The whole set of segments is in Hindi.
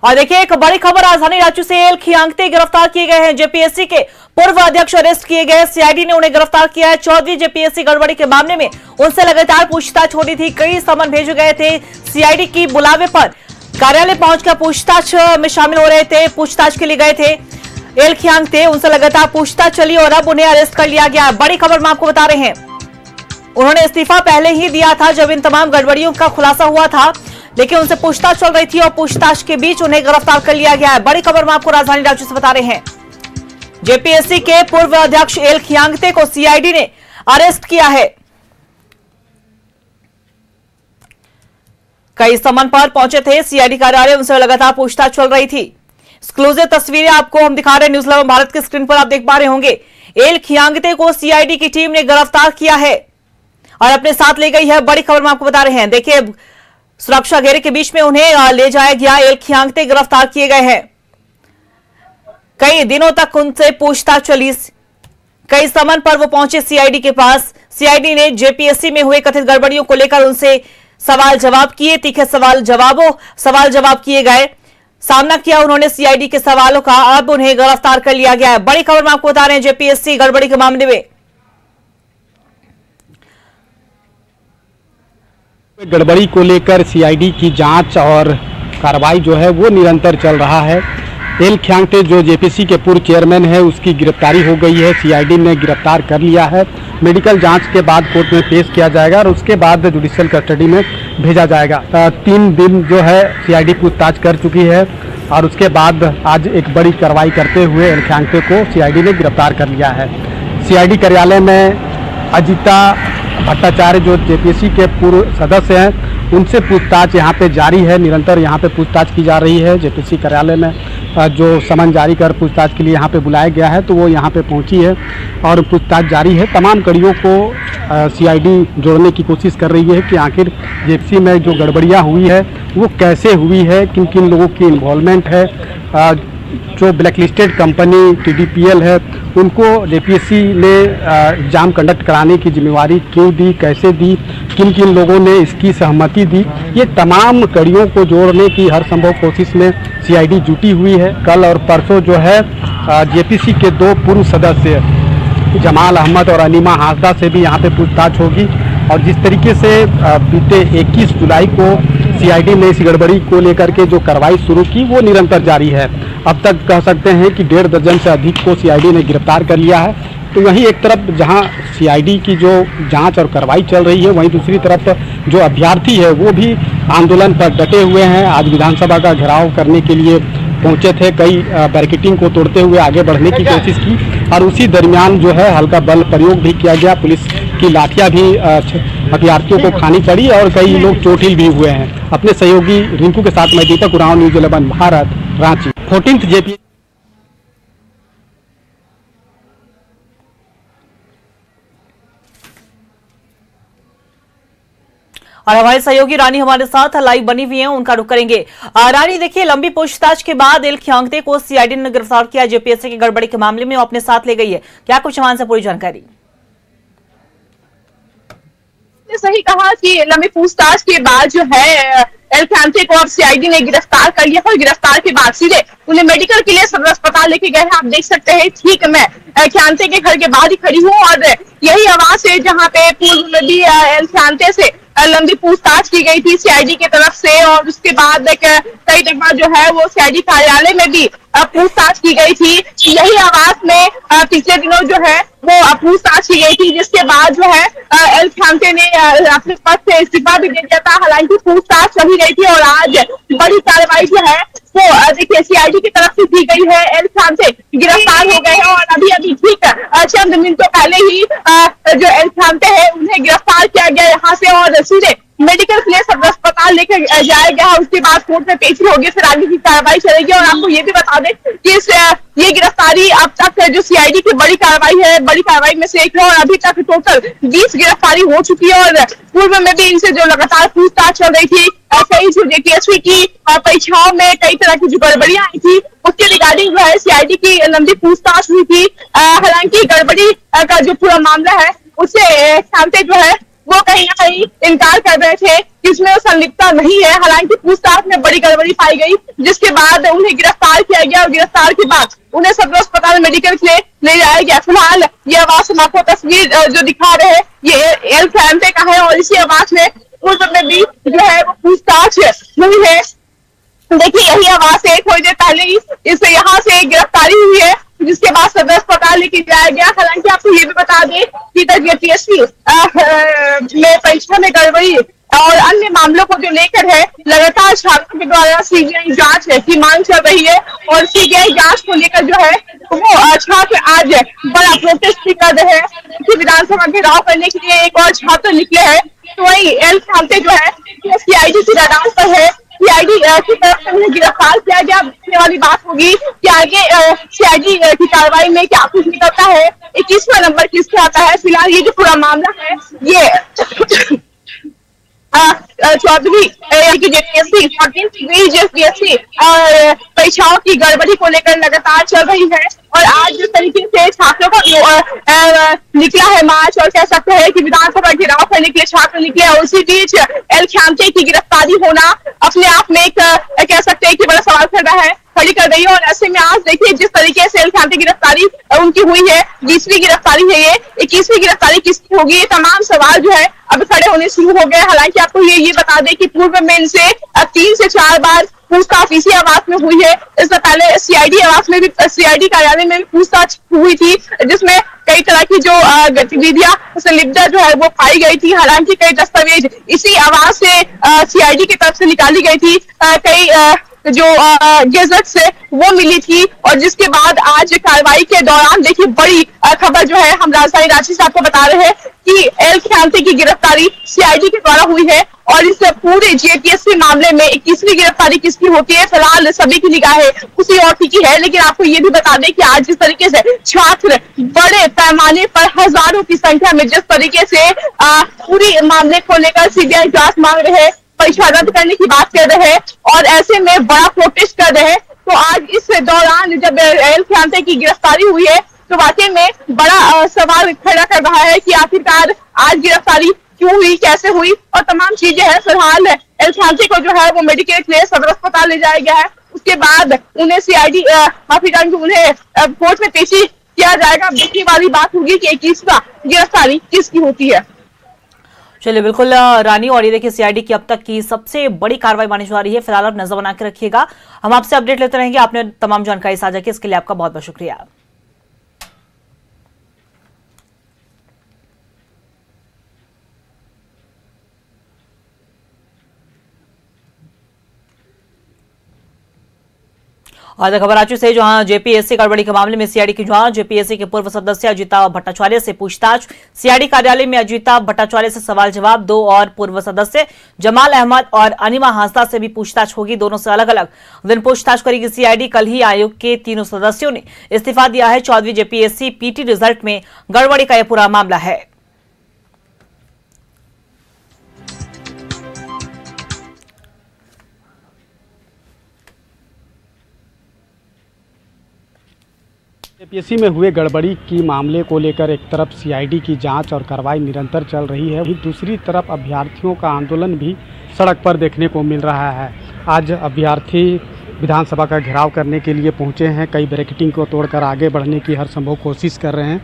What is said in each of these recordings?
और देखिए एक बड़ी खबर, राजधानी रांची से एल खियांगते गिरफ्तार किए गए हैं। जेपीएससी के पूर्व अध्यक्ष अरेस्ट किए गए। सीआईडी ने उन्हें गिरफ्तार किया है। 14वीं जेपीएससी गड़बड़ी के मामले में उनसे लगातार पूछताछ हो रही थी। कई समन भेजे गए थे। सीआईडी की बुलावे पर कार्यालय पहुंचकर पूछताछ में शामिल हो रहे थे। पूछताछ के लिए गए थे एल खियांगते, उनसे लगातार पूछताछ चली और अब उन्हें अरेस्ट कर लिया गया। बड़ी खबर हम आपको बता रहे हैं, उन्होंने इस्तीफा पहले ही दिया था जब इन तमाम गड़बड़ियों का खुलासा हुआ था, लेकिन उनसे पूछताछ चल रही थी और पूछताछ के बीच उन्हें गिरफ्तार कर लिया गया है। बड़ी खबर हम आपको राजधानी रांची से बता रहे हैं। जेपीएससी के पूर्व अध्यक्ष एल खियांगते को सीआईडी ने अरेस्ट किया है। कई समन पर पहुंचे थे सीआईडी कार्यालय, उनसे लगातार पूछताछ चल रही थी। एक्सक्लूसिव तस्वीरें आपको हम दिखा रहे हैं। न्यूज 11 भारत की स्क्रीन पर आप देख पा रहे होंगे। एल खियांगते को सीआईडी की टीम ने गिरफ्तार किया है और अपने साथ ले गई है। बड़ी खबर हम आपको बता रहे हैं। देखिए सुरक्षा घेरे के बीच में उन्हें ले जाया गया। एल खियांगते गिरफ्तार किए गए हैं। कई दिनों तक उनसे पूछताछ चली। कई समन पर वो पहुंचे सीआईडी के पास। सीआईडी ने जेपीएससी में हुए कथित गड़बड़ियों को लेकर उनसे सवाल जवाब किए। तीखे सवाल जवाब किए गए। सामना किया उन्होंने सीआईडी के सवालों का। अब उन्हें गिरफ्तार कर लिया गया है। बड़ी खबर में आपको बता रहे हैं जेपीएससी गड़बड़ी के मामले में। गड़बड़ी को लेकर सीआईडी की जांच और कार्रवाई जो है वो निरंतर चल रहा है। एल खियांगते जो जेपीएससी के पूर्व चेयरमैन है उसकी गिरफ्तारी हो गई है। सीआईडी ने गिरफ्तार कर लिया है। मेडिकल जांच के बाद कोर्ट में पेश किया जाएगा और उसके बाद जुडिशियल कस्टडी में भेजा जाएगा। 3 दिन जो है सीआईडी पूछताछ कर चुकी है और उसके बाद आज एक बड़ी कार्रवाई करते हुए एल खियांगते को सीआईडी ने गिरफ्तार कर लिया है। सीआईडी कार्यालय में अजिता भट्टाचार्य जो जेपीएससी के पूर्व सदस्य हैं उनसे पूछताछ यहाँ पे जारी है। निरंतर यहाँ पे पूछताछ की जा रही है। जेपीएससी कार्यालय में जो समन जारी कर पूछताछ के लिए यहाँ पे बुलाया गया है तो वो यहाँ पे पहुँची है और पूछताछ जारी है। तमाम कड़ियों को सीआईडी जोड़ने की कोशिश कर रही है कि आखिर जेपीएससी में जो गड़बड़ियाँ हुई है वो कैसे हुई है, किन किन लोगों की इन्वॉल्वमेंट है। जो ब्लैकलिस्टेड कंपनी टीडीपीएल है उनको जेपीएससी ने एग्जाम कंडक्ट कराने की जिम्मेवारी क्यों दी, कैसे दी, किन किन लोगों ने इसकी सहमति दी, ये तमाम कड़ियों को जोड़ने की हर संभव कोशिश में सीआईडी जुटी हुई है। कल और परसों जो है जेपीएससी के 2 पूर्व सदस्य जमाल अहमद और अनीमा हासदा से भी यहाँ पे पूछताछ होगी और जिस तरीके से बीते 21 जुलाई को सीआईडी ने इस गड़बड़ी को लेकर के जो कार्रवाई शुरू की वो निरंतर जारी है। अब तक कह सकते हैं कि 1.5 दर्जन से अधिक को सीआईडी ने गिरफ्तार कर लिया है। तो वहीं एक तरफ जहां सीआईडी की जो जांच और कार्रवाई चल रही है, वहीं दूसरी तरफ जो अभ्यर्थी है वो भी आंदोलन पर डटे हुए हैं। आज विधानसभा का घेराव करने के लिए पहुंचे थे। कई बैरिकेडिंग को तोड़ते हुए आगे बढ़ने की कोशिश की और उसी दरमियान जो है हल्का बल प्रयोग भी किया गया। पुलिस की लाठियां भी अभ्यर्थियों को खानी पड़ी और कई लोग चोटिल भी हुए हैं। अपने सहयोगी रिंकू के साथ मैं Deepak Oraon, news 11 Bharat, Ranchi. 14th JP और हमारे सहयोगी रानी हमारे साथ लाइव बनी हुई हैं, उनका रुख करेंगे। रानी देखिए, लंबी पूछताछ के बाद एल खियांगते को सीआईडी ने गिरफ्तार किया। जेपीएससी की गड़बड़ी के मामले में वो अपने साथ ले गई है। क्या कुछ हमारे से पूरी जानकारी? सही कहा कि लंबी पूछताछ के बाद जो है एल खियांगते को अब सीआईडी ने गिरफ्तार कर लिया और गिरफ्तार के बाद सीधे उन्हें मेडिकल के लिए सदर अस्पताल लेके गए हैं। आप देख सकते हैं ठीक मैं खियांगते के घर के बाहर ही खड़ी हूँ और यही आवाज है जहाँ पे पूर्व में भी एल खियांगते से लंबी पूछताछ की गई थी सीआईडी की तरफ से और उसके बाद कई जगह जो है वो सीआईडी कार्यालय में भी पूछताछ की गई थी। यही आवाज में पिछले दिनों जो है वो पूछताछ की गई थी, जिसके बाद जो है एल खियांगते ने अपने पद से इस्तीफा भी दे दिया था। हालांकि पूछताछ चली गई थी और आज बड़ी कार्रवाई जो है वो देखिए सीआईडी की तरफ से की गई है। एल खियांगते गिरफ्तार हो गए हैं और अभी ठीक चंद मिनटों पहले ही जो एल खियांगते हैं उन्हें गिरफ्तार किया गया यहाँ से और सीधे मेडिकल के लिए सदर अस्पताल लेकर जाया गया। उसके बाद कोर्ट में पेशी होगी, फिर आगे की कार्रवाई चलेगी। और आपको ये भी बता दें कि ये गिरफ्तारी अब तक जो सीआईडी की बड़ी कार्रवाई है, बड़ी कार्रवाई में से एक है और अभी तक टोटल 20 गिरफ्तारी हो चुकी है और पूर्व में भी इनसे जो लगातार पूछताछ चल रही थी, कई जो जेपीएससी की परीक्षाओं में कई तरह की जो गड़बड़ियां आई थी उसके रिगार्डिंग जो है सीआईडी की लंबी पूछताछ हुई थी। हालांकि गड़बड़ी का जो पूरा मामला है उससे खियांगते जो है वो कहीं ना कहीं इनकार कर रहे थे कि इसमें संलिप्तता नहीं है। हालांकि पूछताछ में बड़ी गड़बड़ी पाई गई, जिसके बाद उन्हें गिरफ्तार किया गया और गिरफ्तार के बाद उन्हें सदर अस्पताल मेडिकल के लिए ले जाया गया। फिलहाल ये आवास हम आपको तस्वीर जो दिखा रहे हैं ये एल कैंटे का है और इसी आवास में पूर्व में भी जो है वो पूछताछ हुई है। देखिए यही आवास है, थोड़ी देर पहले ही इसे यहाँ से गिरफ्तारी हुई है, जिसके बाद सदर अस्पताल लेके जाया गया। हालांकि आपको ये भी बता दें कि यूपीएससी में परीक्षा में गड़बड़ी और अन्य मामलों को जो लेकर है लगातार छात्रों के द्वारा सीबीआई जांच की मांग चल रही है और सीबीआई जांच को लेकर जो है वो छात्र आज बड़ा प्रोटेस्ट भी कर रहे हैं। विधानसभा घेराव करने के लिए एक और छात्र निकले हैं, तो वही एल खाते जो है सीआईडी की रडार पर है। सीआईडी की तरफ से उन्हें गिरफ्तार किया गया। देखने वाली बात होगी कि आगे सीआईडी की कार्रवाई में क्या कुछ निकलता है, 21वां नंबर किसके आता है। फिलहाल ये जो पूरा मामला है ये चौधरी जेपीएससी 14th परीक्षाओं की गड़बड़ी को लेकर लगातार चल रही है और आज जिस तरीके से छात्रों का निकला है मार्च और कह सकते हैं कि विधानसभा घेराव करने के लिए छात्र निकले और उसी बीच एल ख्यांते की गिरफ्तारी होना अपने आप में एक कह सकते हैं कि बड़ा सवाल खड़ी कर रही है। और ऐसे में आज देखिए जिस तरीके से एल ख्यांते गिरफ्तारी उनकी हुई है, 20वीं गिरफ्तारी है ये, 21वीं गिरफ्तारी किसकी होगी, ये तमाम सवाल जो है अब खड़े होने शुरू हो गए। हालांकि आपको ये बता दें कि पूर्व में इनसे 3 से 4 बार पूछताछ इसी आवास में हुई है। इससे पहले सीआईडी आवास में भी, सीआईडी कार्यालय में भी पूछताछ हुई थी, जिसमें कई तरह की जो गतिविधियां संलिप्तता जो है वो पाई गई थी। हालांकि कई दस्तावेज इसी आवास से सीआईडी की तरफ से निकाली गई थी, कई जो गेजेट से वो मिली थी और जिसके बाद आज कार्रवाई के दौरान देखिए बड़ी खबर जो है हम राजधानी रांची से आपको बता रहे हैं कि एल ख्यांते की गिरफ्तारी सीआईडी के द्वारा हुई है और इस पूरे जेपीएससी मामले में 21वीं गिरफ्तारी किसकी होती है, फिलहाल सभी की निगाहें उसी और की है। लेकिन आपको ये भी बता दें कि आज जिस तरीके से छात्र बड़े पैमाने पर हजारों की संख्या में जिस तरीके से पूरी मामले को लेकर सीबीआई जांच मांग रहे हैं, परीक्षा रद्द करने की बात कर रहे हैं और ऐसे में बड़ा प्रोटेस्ट कर रहे हैं, तो आज इस दौरान जब एल ख्यांते की गिरफ्तारी हुई है तो वाकई में बड़ा सवाल खड़ा कर रहा है कि आखिरकार आज गिरफ्तारी क्यों हुई, कैसे हुई और तमाम चीजें हैं। फिलहाल एल ख्यांते को जो है वो मेडिकल के लिए सदर अस्पताल ले जाया गया है, उसके बाद उन्हें सीआईडी उन्हें कोर्ट में पेशी किया जाएगा। देखने वाली बात होगी कि 21वां गिरफ्तारी किसकी होती है। चलिए बिल्कुल रानी, और ये देखिए सीआईडी की अब तक की सबसे बड़ी कार्रवाई मानी जा रही है। फिलहाल आप नजर बना के रखिएगा, हम आपसे अपडेट लेते रहेंगे। आपने तमाम जानकारी साझा की, इसके लिए आपका बहुत बहुत शुक्रिया। आज खबर रांची से, जहां जेपीएससी गड़बड़ी के मामले में सीआईडी की जांच, जेपीएससी के पूर्व सदस्य अजीता भट्टाचार्य से पूछताछ, सीआईडी कार्यालय में अजीता भट्टाचार्य से सवाल जवाब, 2 और पूर्व सदस्य जमाल अहमद और अनिमा हांसदा से भी पूछताछ होगी। दोनों से अलग अलग दिन पूछताछ करेगी सीआईडी। कल ही आयोग के तीनों सदस्यों ने इस्तीफा दिया है। 14वीं जेपीएससी पीटी रिजल्ट में गड़बड़ी का यह पूरा मामला है। जेपीएससी में हुए गड़बड़ी की मामले को लेकर एक तरफ सीआईडी की जांच और कार्रवाई निरंतर चल रही है, वहीं दूसरी तरफ अभ्यर्थियों का आंदोलन भी सड़क पर देखने को मिल रहा है। आज अभ्यर्थी विधानसभा का घेराव करने के लिए पहुंचे हैं, कई बैरिकेडिंग को तोड़कर आगे बढ़ने की हर संभव कोशिश कर रहे हैं।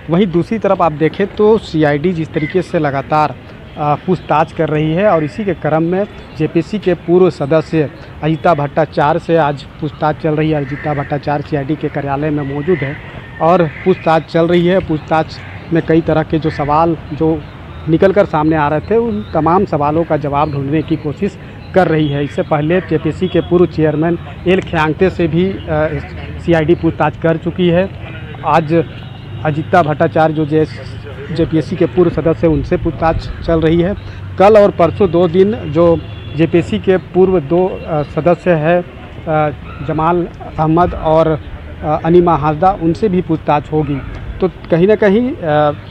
वहीं दूसरी तरफ आप देखें तो सीआईडी जिस तरीके से लगातार पूछताछ कर रही है और इसी के क्रम में जेपीएससी के पूर्व सदस्य अजीता भट्टाचार्य से आज पूछताछ चल रही है। अजीता भट्टाचार्य सीआईडी के कार्यालय में मौजूद है और पूछताछ चल रही है। पूछताछ में कई तरह के जो सवाल जो निकलकर सामने आ रहे थे, उन तमाम सवालों का जवाब ढूंढने की कोशिश कर रही है। इससे पहले जेपीएससी के पूर्व चेयरमैन एल ख्यांते से भी सीआईडी पूछताछ कर चुकी है। आज अजीता भट्टाचार्य जो जेपीएससी के पूर्व सदस्य, उनसे पूछताछ चल रही है। कल और परसों 2 दिन जो जेपीएससी के पूर्व 2 सदस्य हैं जमाल अहमद और अनिमा हांसदा, उनसे भी पूछताछ होगी। तो कहीं ना कहीं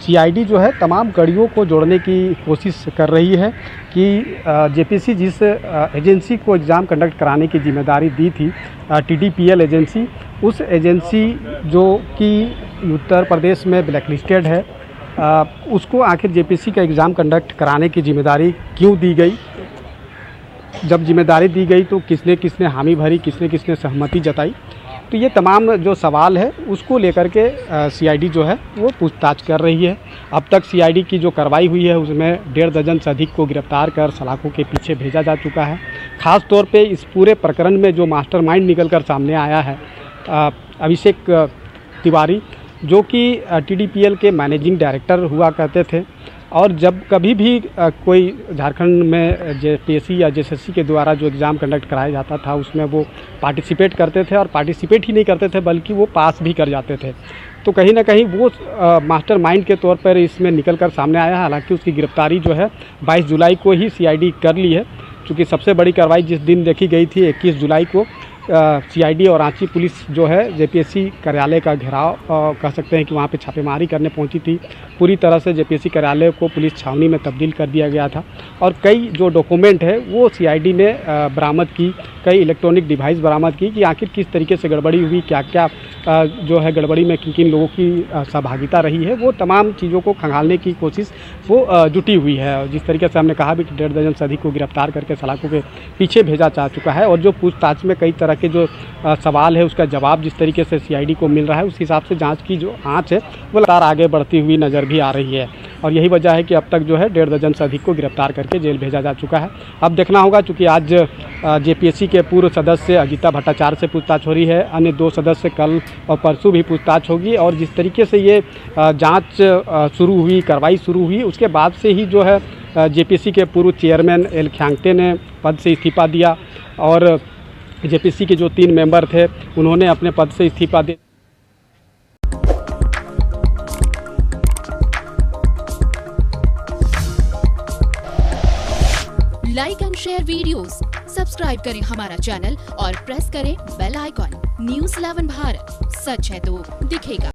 सीआईडी जो है तमाम कड़ियों को जोड़ने की कोशिश कर रही है कि जेपीएससी जिस एजेंसी को एग्ज़ाम कंडक्ट कराने की जिम्मेदारी दी थी, टीडीपीएल एजेंसी, उस एजेंसी जो कि उत्तर प्रदेश में ब्लैक लिस्टेड है उसको आखिर जेपीसी का एग्ज़ाम कंडक्ट कराने की जिम्मेदारी क्यों दी गई? जब जिम्मेदारी दी गई तो किसने किसने हामी भरी, किसने किसने सहमति जताई? तो ये तमाम जो सवाल है उसको लेकर के सीआईडी जो है वो पूछताछ कर रही है। अब तक सीआईडी की जो कार्रवाई हुई है उसमें 1.5 दर्जन से अधिक को गिरफ्तार कर सलाखों के पीछे भेजा जा चुका है। ख़ास तौर पे इस पूरे प्रकरण में जो मास्टरमाइंड निकल कर सामने आया है अभिषेक तिवारी, जो कि टीडीपीएल के मैनेजिंग डायरेक्टर हुआ करते थे और जब कभी भी कोई झारखंड में जेपीएससी या जेएसएससी के द्वारा जो एग्ज़ाम कंडक्ट कराया जाता था उसमें वो पार्टिसिपेट करते थे और पार्टिसिपेट ही नहीं करते थे बल्कि वो पास भी कर जाते थे। तो कहीं ना कहीं वो मास्टरमाइंड के तौर पर इसमें निकल कर सामने आया। हालांकि उसकी गिरफ्तारी जो है 22 जुलाई को ही सीआईडी कर ली है, क्योंकि सबसे बड़ी कार्रवाई जिस दिन देखी गई थी 21 जुलाई को सीआईडी और रांची पुलिस जो है जेपीएससी कार्यालय का घेराव कह सकते हैं कि वहाँ पे छापेमारी करने पहुँची थी। पूरी तरह से जेपीएससी कार्यालय को पुलिस छावनी में तब्दील कर दिया गया था और कई जो डॉक्यूमेंट है वो सीआईडी ने बरामद की, कई इलेक्ट्रॉनिक डिवाइस बरामद की कि आखिर किस तरीके से गड़बड़ी हुई, क्या क्या जो है गड़बड़ी में किन किन लोगों की सहभागिता रही है, वो तमाम चीज़ों को खंगालने की कोशिश वो जुटी हुई है। जिस तरीके से हमने कहा भी कि 1.5 दर्जन से अधिक को गिरफ्तार करके सलाखों के पीछे भेजा जा चुका है और जो पूछताछ में कई तरह के जो सवाल है उसका जवाब जिस तरीके से सीआईडी को मिल रहा है उस हिसाब से जांच की जो आंच है वो लगातार आगे बढ़ती हुई नज़र भी आ रही है और यही वजह है कि अब तक जो है 1.5 दर्जन से अधिक को गिरफ्तार करके जेल भेजा जा चुका है। अब देखना होगा, चूँकि आज जेपीएससी के पूर्व सदस्य अजिता भट्टाचार्य से पूछताछ हो रही है, अन्य 2 सदस्य कल और परसों भी पूछताछ होगी और जिस तरीके से ये जाँच शुरू हुई, कार्रवाई शुरू हुई, उसके बाद से ही जो है जेपीएससी के पूर्व चेयरमैन एल ख्यांगते ने पद से इस्तीफा दिया और जेपीएससी के जो 3 मेंबर थे उन्होंने अपने पद से इस्तीफा दिया। Like and share videos, subscribe करें हमारा चैनल और प्रेस करें बेल आइकॉन। न्यूज़ 11 भारत, सच है तो दिखेगा।